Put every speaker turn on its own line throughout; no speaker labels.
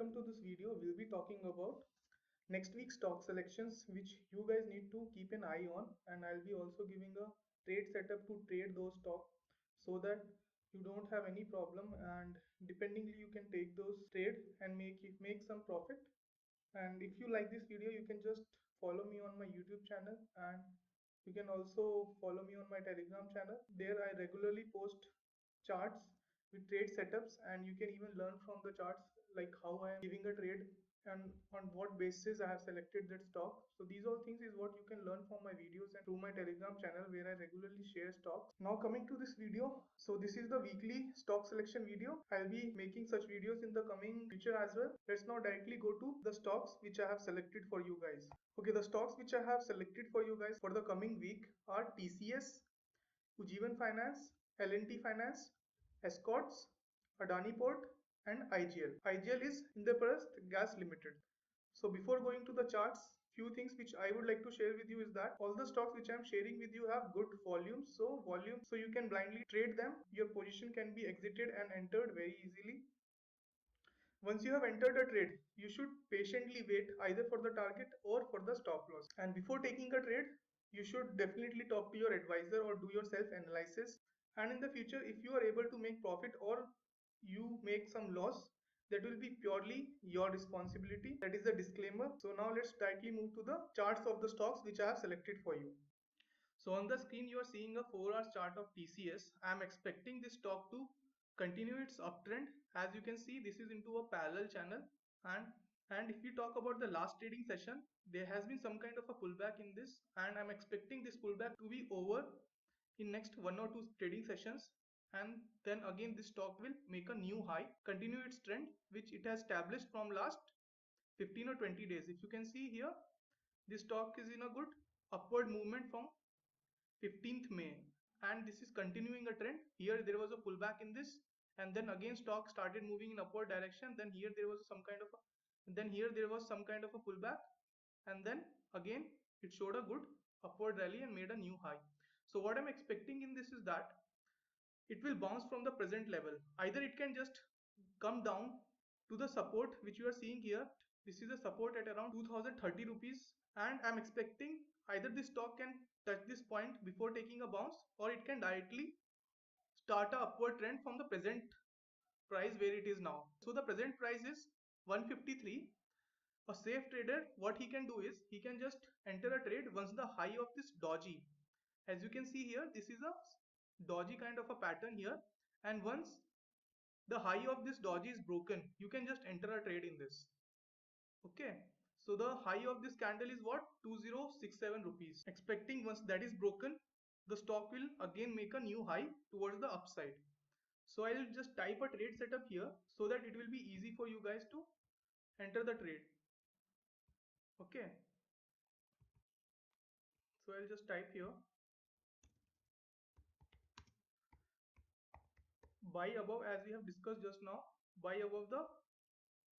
welcome to this video. We'll be talking about next week's stock selections which you guys need to keep an eye on, and I'll be also giving a trade setup to trade those stocks so that you don't have any problem, and dependingly you can take those trade and make some profit. And if you like this video, you can just follow me on my YouTube channel, and you can also follow me on my Telegram channel. There I regularly post charts with trade setups, and you can even learn from the charts like how I am giving a trade and on what basis I have selected that stock. So these all things is what you can learn from my videos and through my Telegram channel where I regularly share stocks. Now coming to this video, so this is the weekly stock selection video. I'll be making such videos in the coming future as well. Let's now directly go to the stocks which I have selected for you guys. Okay, the stocks which I have selected for you guys for the coming week are TCS, Ujjivan Finance, L&T Finance, Escorts, Adani Port, and IGL. IGL is Indraprasth Gas Limited. So before going to the charts, few things which I would like to share with you is that all the stocks which I am sharing with you have good volumes. So you can blindly trade them. Your position can be exited and entered very easily. Once you have entered a trade, you should patiently wait either for the target or for the stop loss. And before taking a trade, you should definitely talk to your advisor or do your self analysis. And in the future, if you are able to make profit or you make some loss, that will be purely your responsibility. That is the disclaimer. So now let's directly move to the charts of the stocks which I have selected for you. So on the screen you are seeing a 4-hour chart of TCS. I am expecting this stock to continue its uptrend. As you can see, this is into a parallel channel, and if we talk about the last trading session, there has been some kind of a pullback in this, and I'm expecting this pullback to be over in next 1 or 2 trading sessions, and then again this stock will make a new high, continue its trend which it has established from last 15 or 20 days. If you can see here, this stock is in a good upward movement from 15th May, and this is continuing a trend. Here there was a pullback in this, and then again stock started moving in upward direction. Then here there was some kind of a pullback, and then again it showed a good upward rally and made a new high. So what I'm expecting in this is that it will bounce from the present level. Either it can just come down to the support which you are seeing here. This is a support at around 2030 rupees, and I'm expecting either this stock can touch this point before taking a bounce, or it can directly start a upward trend from the present price where it is now. So the present price is 153. A safe trader, what he can do is he can just enter a trade once the high of this doji, as you can see here, this is a doji kind of a pattern here, and once the high of this doji is broken, you can just enter a trade in this. Okay, so the high of this candle is what, 2067 rupees. Expecting once that is broken, the stock will again make a new high towards the upside. So I'll just type a trade setup here so that it will be easy for you guys to enter the trade. Okay, so I'll just type here buy above, as we have discussed just now, buy above the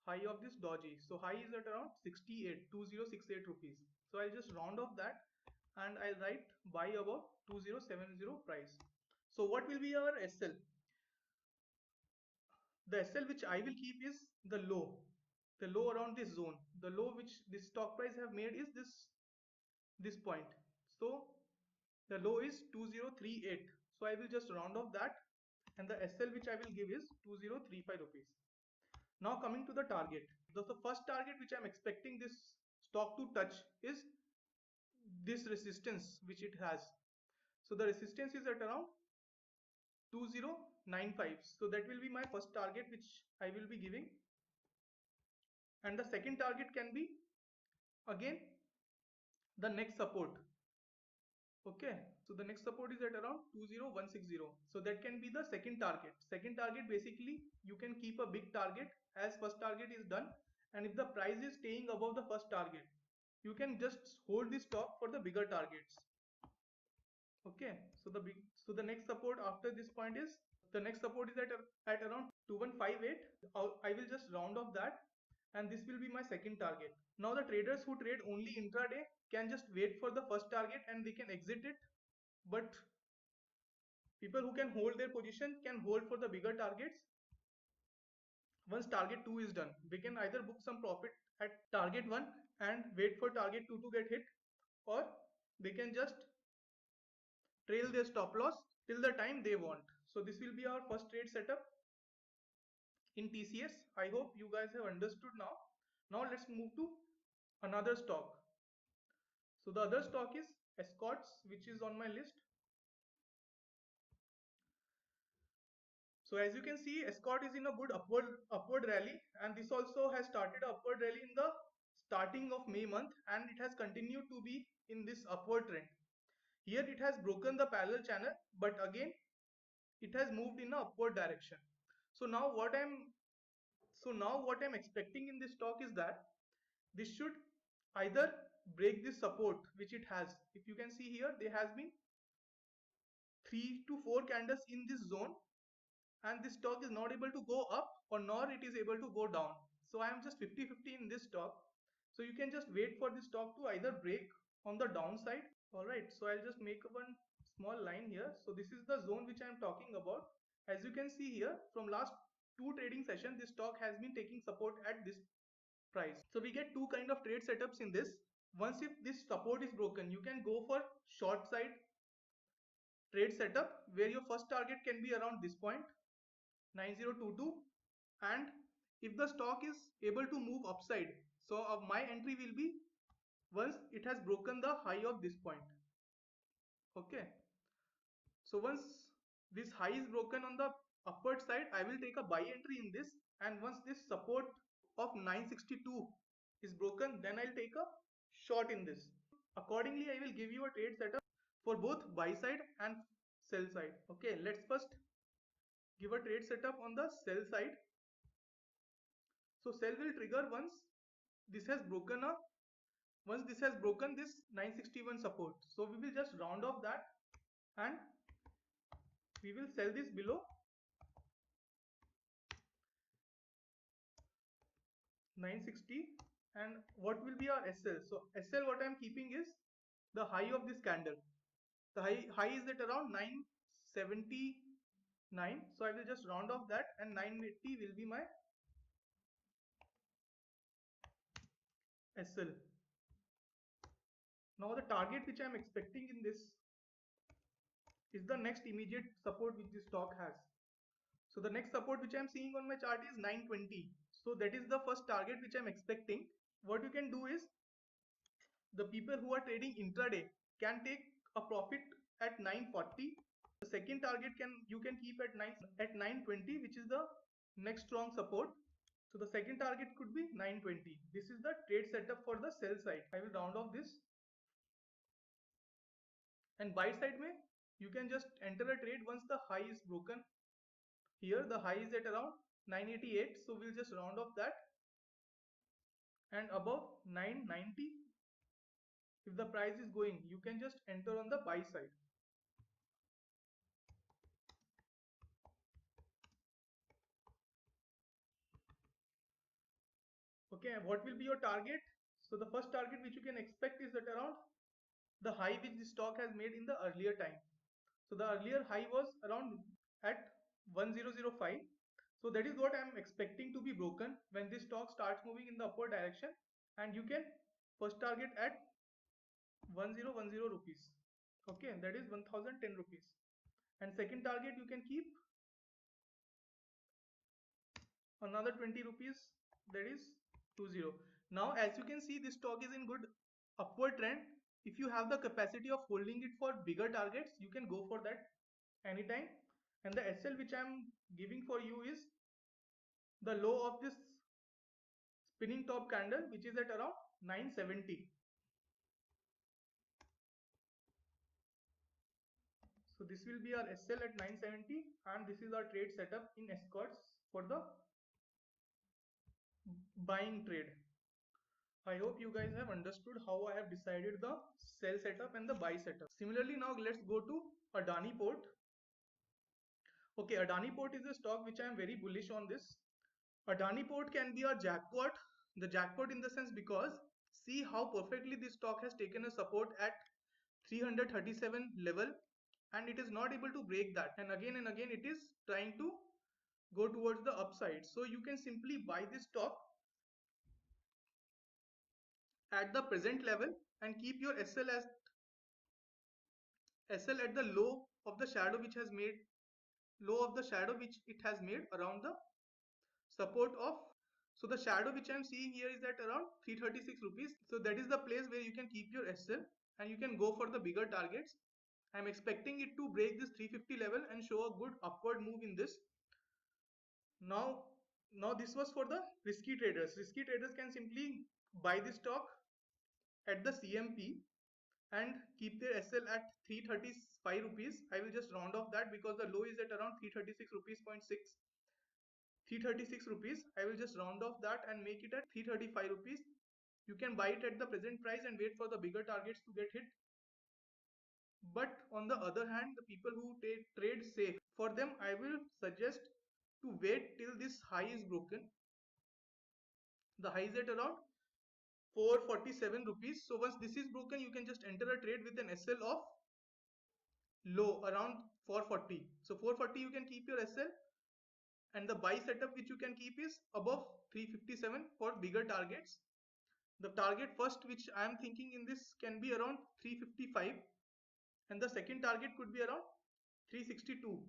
high of this doji. So high is at around 2068 rupees. So I'll just round off that and I'll write buy above 2070 price. So what will be our SL? The SL which I will keep is the low around this zone. The low which this stock price have made is this point. So the low is 2038. So I will just round off that, and the SL which I will give is 2035 rupees. Now coming to the target. The first target which I am expecting this stock to touch is this resistance which it has. So the resistance is at around 2095. So that will be my first target which I will be giving. And the second target can be again the next support. Okay, so the next support is at around 20160. So that can be the second target. Second target, basically you can keep a big target as first target is done, and if the price is staying above the first target, you can just hold this stock for the bigger targets. Okay, so the next support after this point is, the next support is at around 2158. I will just round off that, and this will be my second target. Now the traders who trade only intraday can just wait for the first target and they can exit it, but people who can hold their position can hold for the bigger targets. once target 2 is done, we can either book some profit at target 1 and wait for target 2 to get hit, or they can just trail their stop loss till the time they want. So this will be our first trade setup in TCS. I hope you guys have understood now. Now let's move to another stock. So the other stock is Escorts, which is on my list. So as you can see, Escort is in a good upward rally, and this also has started upward rally in the starting of May month, and it has continued to be in this upward trend. Here it has broken the parallel channel, but again it has moved in a upward direction. So now what I'm expecting in this stock is that this should either break this support which it has. If you can see here, there has been 3 to 4 candles in this zone, and this stock is not able to go up or nor it is able to go down. So I am just 50-50 in this stock. So you can just wait for this stock to either break on the downside. All right, so I'll just make one small line here. So this is the zone which I am talking about. As you can see here, from last 2 trading sessions, this stock has been taking support at this price. So we get two kind of trade setups in this. Once if this support is broken, you can go for short side trade setup where your first target can be around this point 9022, and if the stock is able to move upside, so my entry will be once it has broken the high of this point. Okay, so once this high is broken on the upward side, I will take a buy entry in this, and once this support of 962 is broken, then I'll take a short in this. Accordingly, I will give you a trade setup for both buy side and sell side. Okay, let's first give a trade setup on the sell side. So sell will trigger this has broken a once this has broken this 961 support. So we will just round off that and we will sell this below 960. And what will be our SL? So SL, what I am keeping is the high of this candle. The high is at around 979. So I will just round off that, and 980 will be my SL. Now the target which I am expecting in this is the next immediate support which this stock has. So the next support which I am seeing on my chart is 920. So that is the first target which I am expecting. What you can do is, the people who are trading intraday can take a profit at 940. The second target you can keep at 920, which is the next strong support. So the second target could be 920. This is the trade setup for the sell side. I will round off this. And buy side mein, you can just enter a trade once the high is broken. Here the high is at around 988, so we'll just round off that, and above 990, if the price is going, you can just enter on the buy side. Okay, what will be your target? So the first target which you can expect is at around the high which the stock has made in the earlier time. So the earlier high was around at 1005. So that is what I am expecting to be broken when this stock starts moving in the upward direction, and you can first target at 1010 rupees. Okay, that is 1010 rupees. And second target you can keep another 20 rupees, that is 20. Now as you can see, this stock is in good upward trend. If you have the capacity of holding it for bigger targets, you can go for that anytime. And the SL which I am giving for you is the low of this spinning top candle, which is at around 970. So this will be our SL at 970, and this is our trade setup in Escorts for the buying trade. I hope you guys have understood how I have decided the sell setup and the buy setup. Similarly, now let's go to Adani Port. Okay, Adani Port is a stock which I am very bullish on this. Adani Port can be a jackpot. The jackpot in the sense because see how perfectly this stock has taken a support at 337 level, and it is not able to break that, and again it is trying to go towards the upside. So you can simply buy this stock at the present level and keep your SL at the low of the shadow which has made low of the shadow which it has made around the support of. So the shadow which I'm seeing here is at around 336 rupees. So that is the place where you can keep your SL and you can go for the bigger targets. I'm expecting it to break this 350 level and show a good upward move in this. Now, now this was for the risky traders. Risky traders can simply buy this stock at the CMP and keep their SL at 335 rupees. I will just round off that because the low is at around 336 rupees 0.6. 336 rupees. I will just round off that and make it at 335 rupees. You can buy it at the present price and wait for the bigger targets to get hit. But on the other hand, the people who trade safe, for them I will suggest to wait till this high is broken. The high is at around 447 rupees. So once this is broken, you can just enter a trade with an SL of low around 440. So 440 you can keep your SL, and the buy setup which you can keep is above 357 for bigger targets. The target first which I am thinking in this can be around 355, and the second target could be around 362.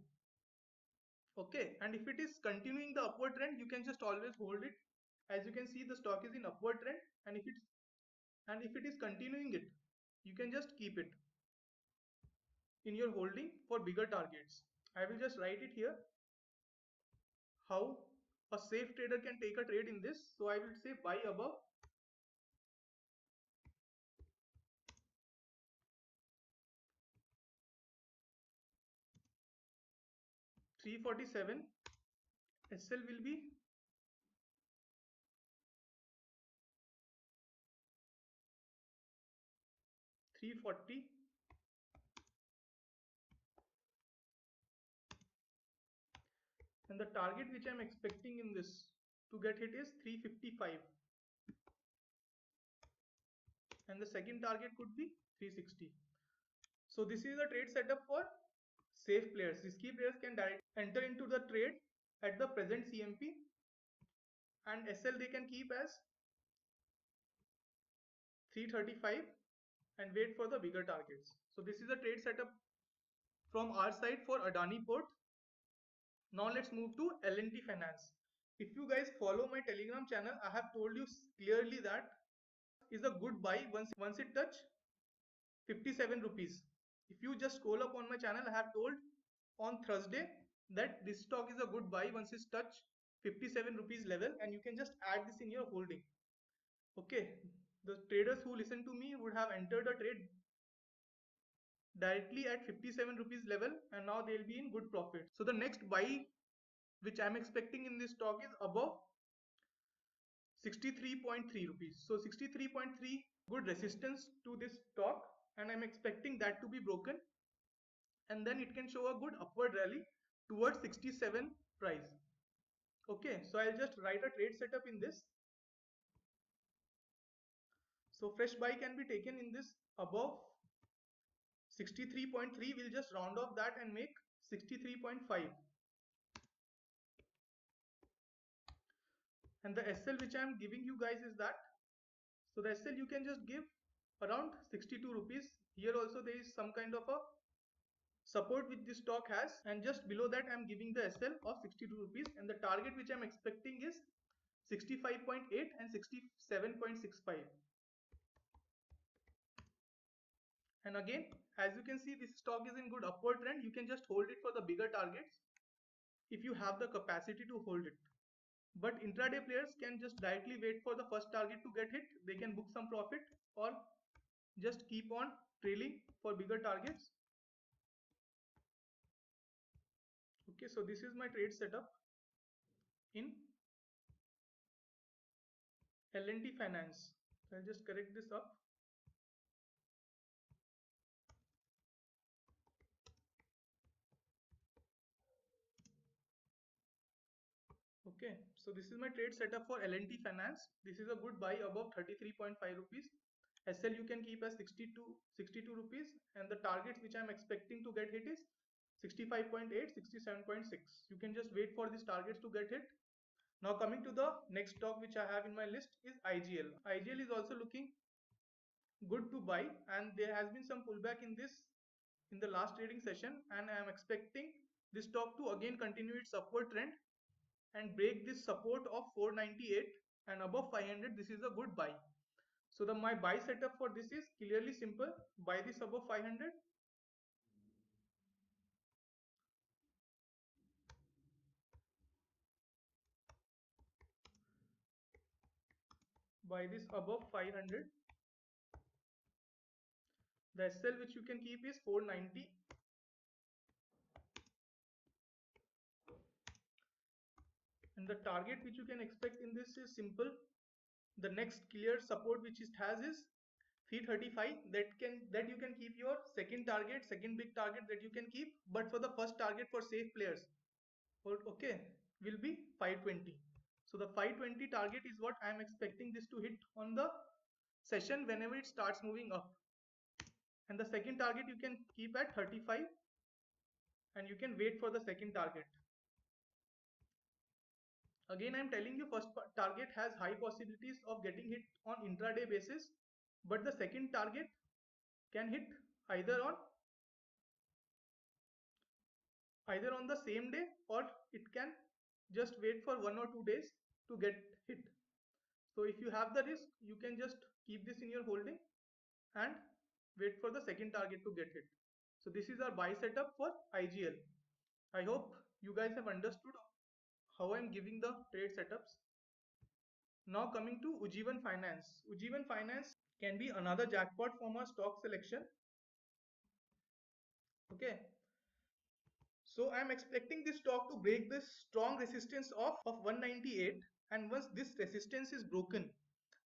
Okay, and if it is continuing the upward trend, you can just always hold it. As you can see, the stock is in upward trend, and if it is continuing it, you can just keep it in your holding for bigger targets. I will just write it here how a safe trader can take a trade in this. So I will say buy above 347. SL will be 340, and the target which I am expecting in this to get hit is 355, and the second target could be 360. So this is a trade setup for safe players. Risky players can directly enter into the trade at the present CMP, and SL they can keep as 335 and wait for the bigger targets. So this is a trade setup from our side for Adani Port. Now let's move to L&T Finance. If you guys follow my Telegram channel, I have told you clearly that is a good buy once it touch 57 rupees. If you just scroll up on my channel, I have told on Thursday that this stock is a good buy once it touch 57 rupees level, and you can just add this in your holding. Okay, the traders who listen to me would have entered a trade directly at 57 rupees level, and now they'll be in good profit. So the next buy which I'm expecting in this stock is above 63.3 rupees. So 63.3 good resistance to this stock, and I'm expecting that to be broken, and then it can show a good upward rally towards 67 price. Okay, so I'll just write a trade setup in this. So fresh buy can be taken in this above 63.3. We'll just round off that and make 63.5. And the SL which I'm giving you guys is that. So the SL you can just give around 62 rupees. Here also there is some kind of a support which this stock has, and just below that I'm giving the SL of 62 rupees, and the target which I'm expecting is 65.8 and 67.65. And again, as you can see, this stock is in good upward trend. You can just hold it for the bigger targets if you have the capacity to hold it. But intraday players can just directly wait for the first target to get hit. They can book some profit or just keep on trailing for bigger targets. Okay, so this is my trade setup in L&T Finance. So I'll just correct this up. Okay, so this is my trade setup for L&T Finance. This is a good buy above 33.5 rupees. SL you can keep as 62 rupees, and the targets which I am expecting to get hit is 65.8, 67.6. You can just wait for these targets to get hit. Now coming to the next stock which I have in my list is IGL. IGL is also looking good to buy, and there has been some pullback in this in the last trading session, and I am expecting this stock to again continue its upward trend and break this support of 498 and above 500. This is a good buy. So my buy setup for this is clearly simple: buy this above 500, buy this above 500. The SL which you can keep is 490, and the target which you can expect in this is simple. The next clear support which it has is 335. That you can keep your second target, second big target that you can keep. But for the first target for safe players, okay, will be 520. So the 520 target is what I am expecting this to hit on the session whenever it starts moving up. And the second target you can keep at 35, and you can wait for the second target. Again, I am telling you, first target has high possibilities of getting hit on intraday basis, but the second target can hit either on the same day, or it can just wait for 1 or 2 days to get hit. So if you have the risk, you can just keep this in your holding and wait for the second target to get hit. So this is our buy setup for IGL. I hope you guys have understood how I'm giving the trade setups. Now coming to Ujjivan Finance. Ujjivan Finance can be another jackpot from our stock selection. Okay. So I am expecting this stock to break this strong resistance of 198, and once this resistance is broken,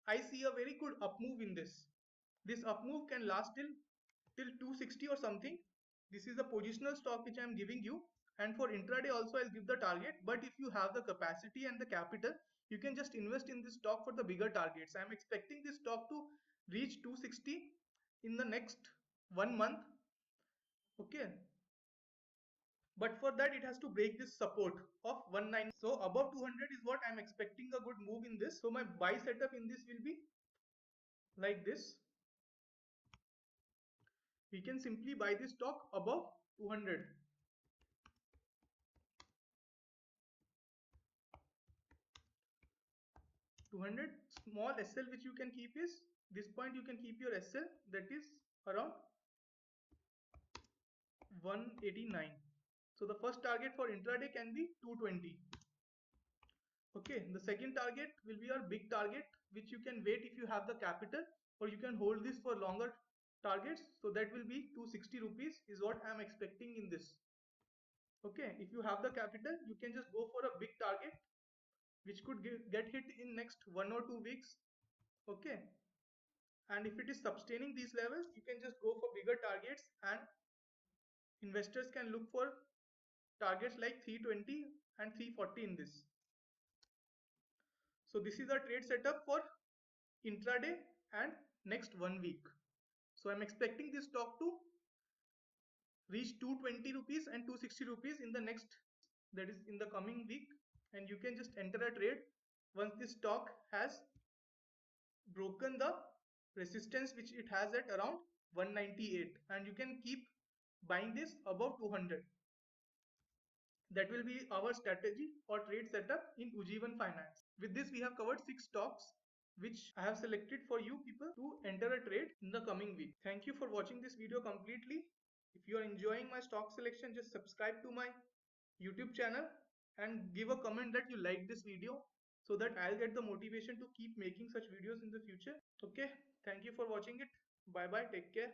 I see a very good up move in this. This up move can last till 260 or something. This is the positional stock which I am giving you, and for intraday also I'll give the target. But if you have the capacity and the capital, you can just invest in this stock for the bigger targets. I am expecting this stock to reach 260 in the next 1 month. Okay, but for that it has to break this support of 190. So above 200 is what I'm expecting a good move in this. So my buy setup in this will be like this. We can simply buy this stock above 200. 200 small SL which you can keep is this point. You can keep your SL, that is around 189. So the first target for intraday can be 220. Okay, the second target will be your big target, which you can wait if you have the capital, or you can hold this for longer targets. So that will be 260 rupees is what I am expecting in this. Okay, if you have the capital, you can just go for a big target which could get hit in next 1 or 2 weeks. Okay, and if it is sustaining these levels, you can just go for bigger targets, and investors can look for targets like 320 and 340 in this. So this is a trade setup for intraday and next 1 week. So I'm expecting this stock to reach 220 rupees and 260 rupees in the next, that is in the coming week, and you can just enter a trade once this stock has broken the resistance which it has at around 198, and you can keep buying this above 200. That will be our strategy or trade setup in Ujjivan Finance. With this, we have covered 6 stocks which I have selected for you people to enter a trade in the coming week. Thank you for watching this video completely. If you are enjoying my stock selection, just subscribe to my YouTube channel and give a comment that you like this video, so that I'll get the motivation to keep making such videos in the future. Okay, thank you for watching it. Bye bye, take care.